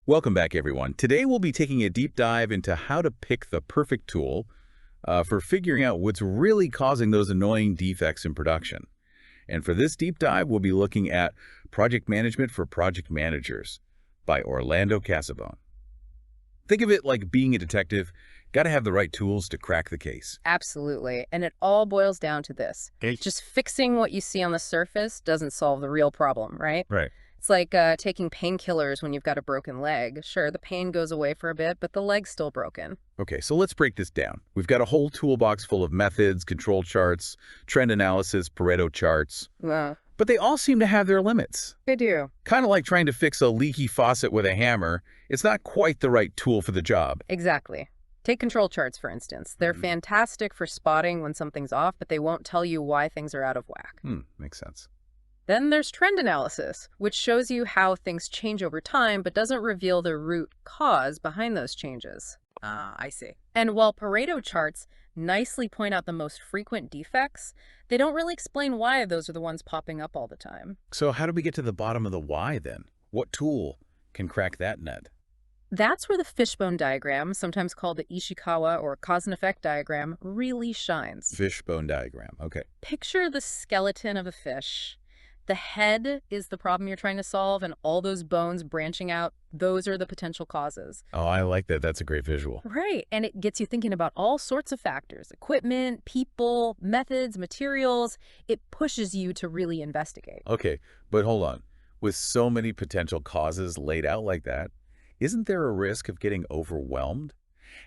Welcome back, everyone. Today we'll be taking a deep dive into how to pick the perfect tool for figuring out what's really causing those annoying defects in production. And for this deep dive, we'll be looking at Project Management for Project Managers by Orlando Casabon. Think of it like being a detective. Got to have the right tools to crack the case. Absolutely. And it all boils down to this. Just fixing what you see on the surface doesn't solve the real problem, right? Right. It's like taking painkillers when you've got a broken leg. Sure, the pain goes away for a bit, but the leg's still broken. Okay, so let's break this down. We've got a whole toolbox full of methods, control charts, trend analysis, Pareto charts. But they all seem to have their limits. They do. Kind of like trying to fix a leaky faucet with a hammer. It's not quite the right tool for the job. Exactly. Take control charts, for instance. They're fantastic for spotting when something's off, but they won't tell you why things are out of whack. Makes sense. Then there's trend analysis, which shows you how things change over time, but doesn't reveal the root cause behind those changes. I see. And while Pareto charts nicely point out the most frequent defects, they don't really explain why those are the ones popping up all the time. So how do we get to the bottom of the why then? What tool can crack that nut? That's where the fishbone diagram, sometimes called the Ishikawa or cause and effect diagram, really shines. Fishbone diagram, okay. Picture the skeleton of a fish. The head is the problem you're trying to solve, and all those bones branching out, those are the potential causes. Oh, I like that. That's a great visual. Right, and it gets you thinking about all sorts of factors: equipment, people, methods, materials. It pushes you to really investigate. Okay, but hold on. With so many potential causes laid out like that, isn't there a risk of getting overwhelmed?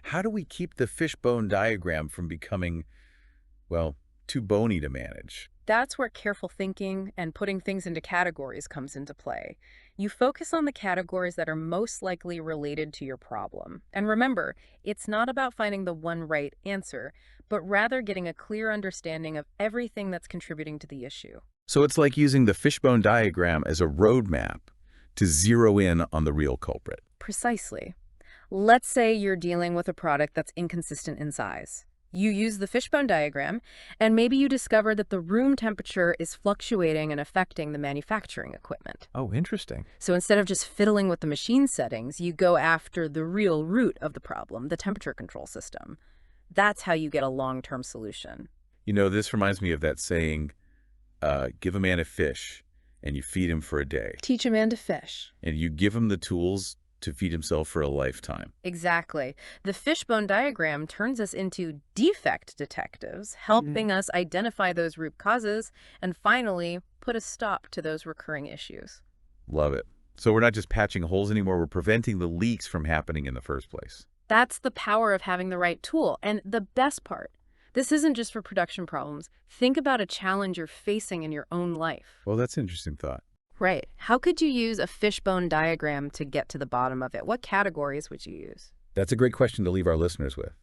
How do we keep the fishbone diagram from becoming, well, too bony to manage? That's where careful thinking and putting things into categories comes into play. You focus on the categories that are most likely related to your problem. And remember, it's not about finding the one right answer, but rather getting a clear understanding of everything that's contributing to the issue. So it's like using the fishbone diagram as a roadmap to zero in on the real culprit. Precisely. Let's say you're dealing with a product that's inconsistent in size. You use the fishbone diagram, and maybe you discover that the room temperature is fluctuating and affecting the manufacturing equipment. Oh, interesting. So instead of just fiddling with the machine settings, you go after the real root of the problem, the temperature control system. That's how you get a long-term solution. You know, this reminds me of that saying, give a man a fish and you feed him for a day. Teach a man to fish. And you give him the tools to feed himself for a lifetime. Exactly. The fishbone diagram turns us into defect detectives, helping us identify those root causes and finally put a stop to those recurring issues. Love it. So we're not just patching holes anymore, we're preventing the leaks from happening in the first place. That's the power of having the right tool. And the best part, this isn't just for production problems. Think about a challenge you're facing in your own life. Well, that's an interesting thought. Right. How could you use a fishbone diagram to get to the bottom of it? What categories would you use? That's a great question to leave our listeners with.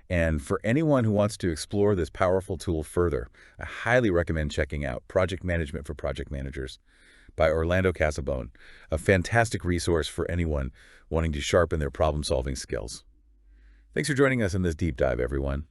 And for anyone who wants to explore this powerful tool further, I highly recommend checking out Project Management for Project Managers by Orlando Casabon, a fantastic resource for anyone wanting to sharpen their problem-solving skills. Thanks for joining us in this deep dive, everyone.